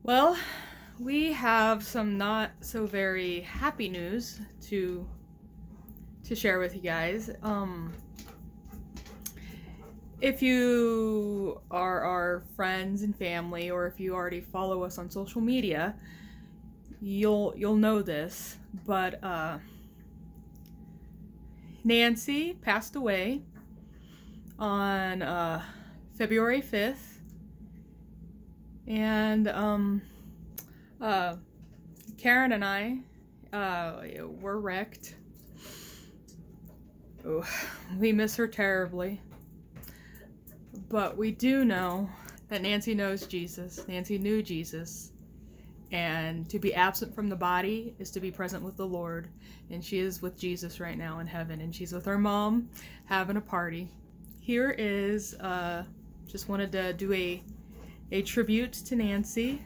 Well, we have some not so very happy news to share with you guys. If you are our friends and family, or if you already follow us on social media, you'll know this, but Nancy passed away on February 5th, and Karen and I were wrecked. Oh, we miss her terribly. But we do know that Nancy knows Jesus. Nancy knew Jesus. And to be absent from the body is to be present with the Lord. And she is with Jesus right now in heaven. And she's with her mom having a party. Here is, just wanted to do a tribute to Nancy.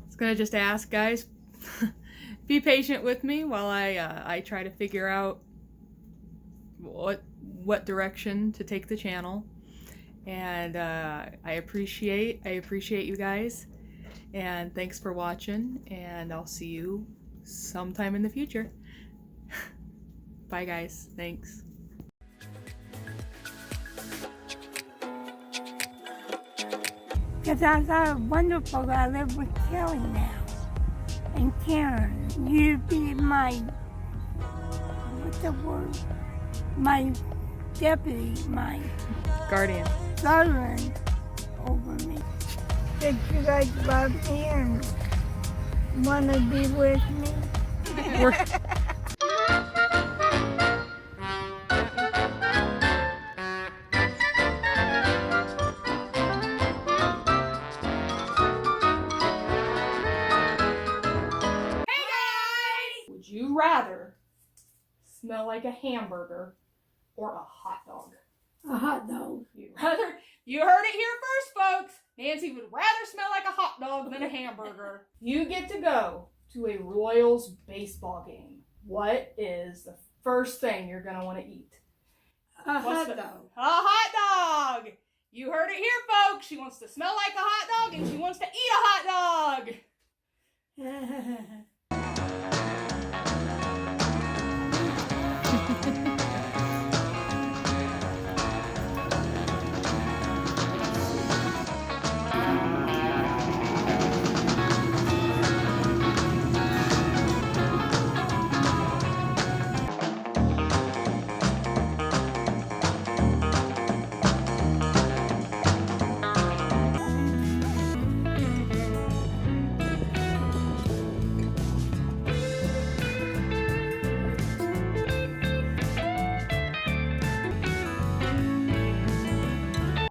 It's gonna just ask, guys, be patient with me while I try to figure out what direction to take the channel. And I appreciate you guys, and thanks for watching, and I'll see you sometime in the future. Bye guys, thanks. Because I thought it wonderful that I live with Kelly now. And Karen, you'd be my, what's the word? My deputy, my Guardian. guardian over me. That you guys love me and want to be with me. Would you rather smell like a hamburger or a hot dog? A hot dog. You heard it here first, folks. Nancy would rather smell like a hot dog than a hamburger. You get to go to a Royals baseball game. What is the first thing you're going to want to eat? A hot dog. A hot dog. You heard it here, folks. She wants to smell like a hot dog and she wants to eat a hot dog.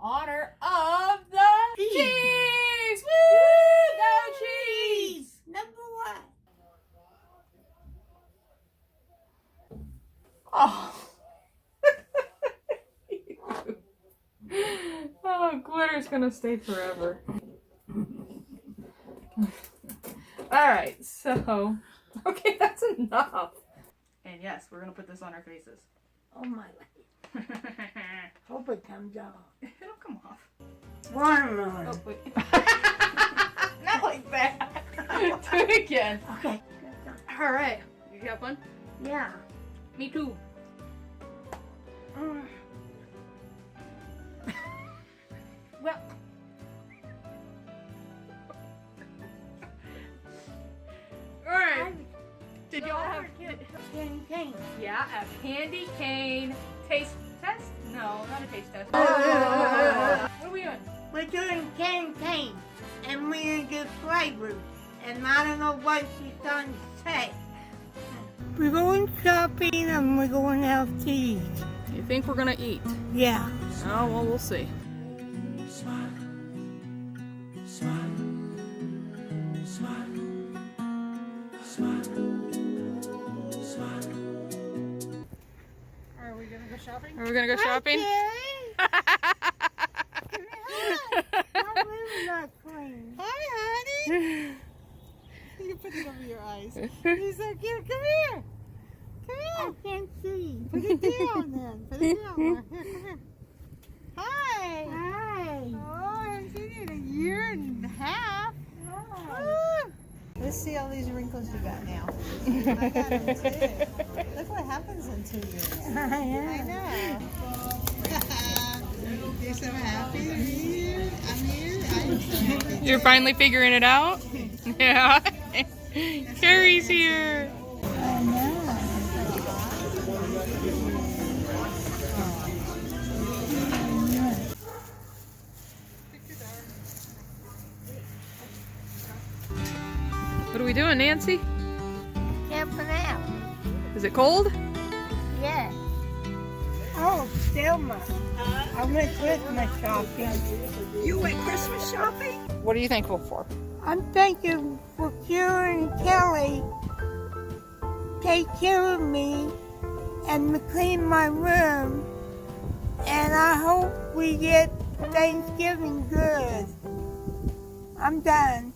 Honor of the Chiefs! Woo! Go Chiefs! Number one. Oh. Oh, glitter's gonna stay forever. Alright, so. Okay, that's enough. And yes, we're gonna put this on our faces. Oh my God. Hope it comes off. It'll come off. Watermelon. Oh, wait. Not like that. Do it again. Okay. Alright. You have fun? Yeah. Me too. Well, Alright. Did y'all have cane. Yeah, a candy cane taste test? No, not a taste test. What are we doing? We're doing cane, and we're gonna get flavors, and I don't know what she's gonna say. We're going shopping and we're going out to eat. You think we're gonna eat? Yeah. Oh, well, we'll see. Are we gonna go shopping? Are we gonna go shopping? My room's not clean. Hi, honey. You put it over your eyes. You're so cute. Come here. Come I here. can't see. Put it down then. Put it down. Here, come here. Hi. Hi. Oh, I haven't seen you in a Just see all these wrinkles you got now. I got them too. Look what happens in 2 years. I know. You're so happy to be here. I'm here. I'm so happy. You're finally figuring it out? Yeah. Carrie's here. I know. What are we doing, Nancy? Camping out. Is it cold? Yeah. Oh, Selma. I went Christmas shopping. You went Christmas shopping? What are you thankful for? I'm thanking for Karen and Kelly take care of me and to clean my room. And I hope we get Thanksgiving good. I'm done.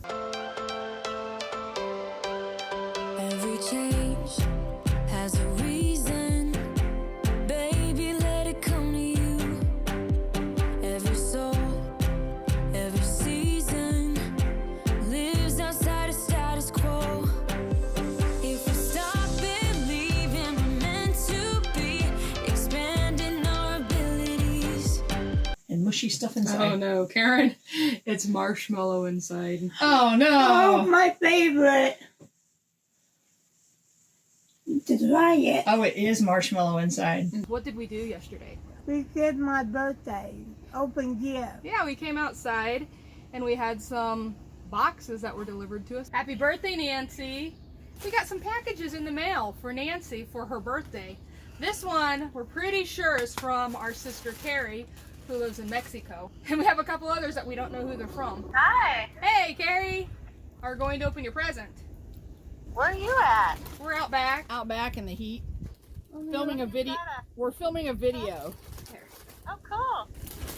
Every change has a reason. Baby, let it come to you. Every soul, every season lives outside of status quo. If we stop believing we're meant to be, expanding our abilities. And mushy stuff inside. Oh no, Karen. It's marshmallow inside. Oh no. Oh, my favorite. To try it. Oh, it is marshmallow inside. What did we do yesterday? We did my birthday. Open gift. Yeah, we came outside and we had some boxes that were delivered to us. Happy birthday, Nancy. We got some packages in the mail for Nancy for her birthday. This one, we're pretty sure, is from our sister Carrie, who lives in Mexico. And we have a couple others that we don't know who they're from. Hi, Hey, Carrie, are going to open your present. where are you at? We're out back in the heat, filming a video. We're filming a video. Oh, cool.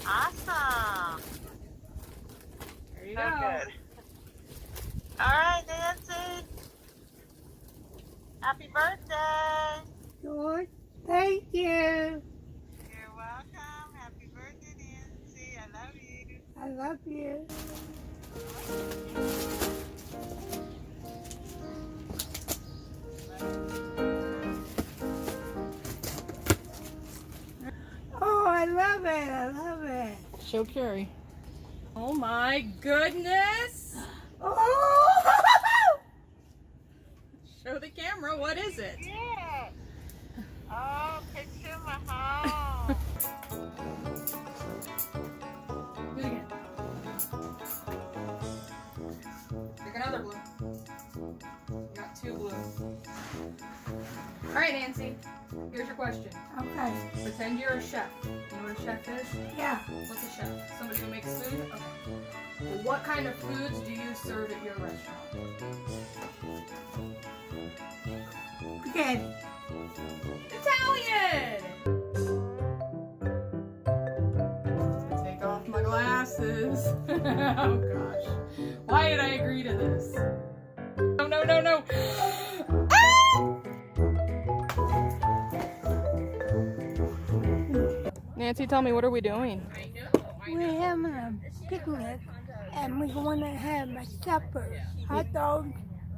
Awesome. There you So go. good. All right, Nancy. Happy birthday. George, thank you. You're welcome. Happy birthday, Nancy. I love you. I love you. Oh, I love it. I love it. Show Carrie. Oh my goodness. Oh! Show the camera. What is it? Yeah. Oh, picture my home. Do it again. Pick another blue. You got two blue. All right, Nancy. Here's your question. Okay. Pretend you're a chef. You know what a chef is? Yeah. What's a chef? Somebody who makes food? Okay. Well, what kind of foods do you serve at your restaurant? Okay. Italian! Take off my glasses. Oh gosh. Why did I agree to this? No, no, no, no. Ah! Nancy, tell me, what are we doing? We're having a picnic and we're going to have a supper. Hot dogs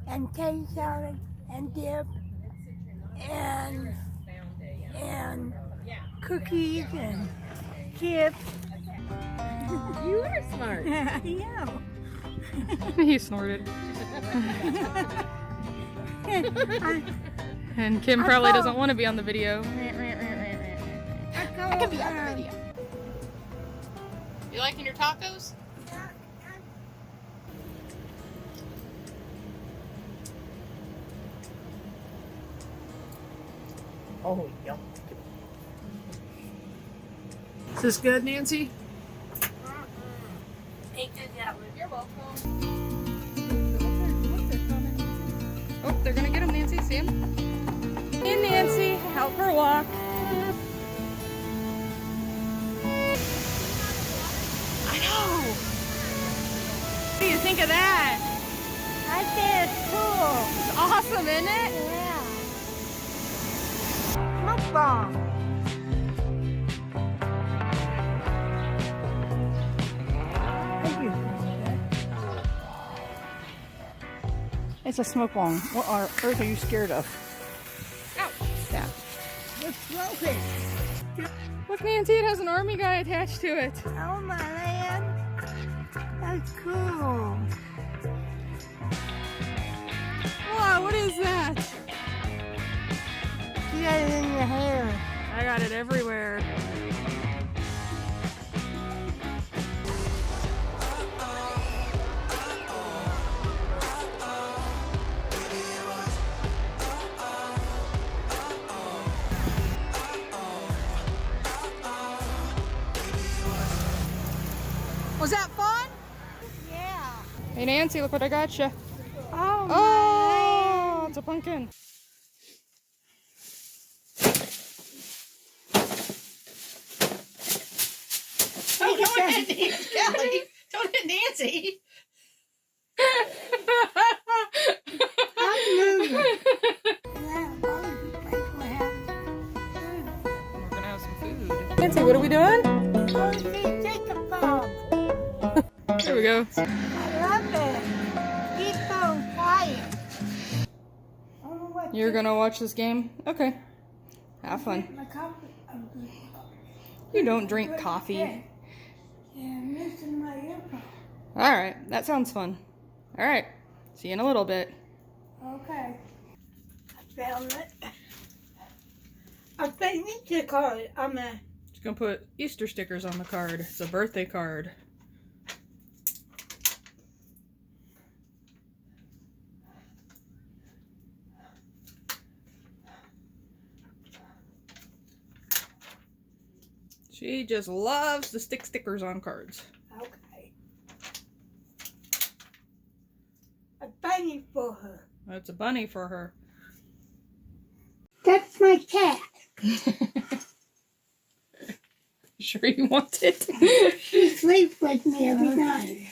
and cake salad and dip and cookies and chips. You are smart. Yeah. He snorted. And Kim probably doesn't want to be on the video. I can be on the video. You liking your tacos? Oh, yum. Is this good, Nancy? Ain't good yet. You're welcome. Oh, they're gonna get him, Nancy. See him? Hey, Nancy. Help her walk. I know. What do you think of that? I think it's cool. It's awesome, isn't it? Yeah. Mukbang. It's a smoke bomb. What on earth are you scared of? Ow. Yeah. It's broken. Look, Nancy, it has an army guy attached to it. Oh my land. That's cool. Wow, what is that? You got it in your hair. I got it everywhere. Was that fun? Yeah. Hey, Nancy, look what I got you. Oh, my Oh, it's a pumpkin. Oh, don't hit Nancy, Kelly. Don't hit Nancy. I'm moving. We're gonna have some food. Nancy, what are we doing? Oh, see, Jacob Bob. There we go. I love it. He's so quiet. I don't know what You're gonna watch this game? Okay. Have fun. my coffee. You don't drink coffee. Yeah, I'm missing my earphone. Alright, that sounds fun. Alright, see you in a little bit. Okay. I found it. I finished the card. I'm a. Just gonna put Easter stickers on the card. It's a birthday card. She just loves to stick stickers on cards. Okay. A bunny for her. That's a bunny for her. That's my cat. Sure you want it? She sleeps with me every night.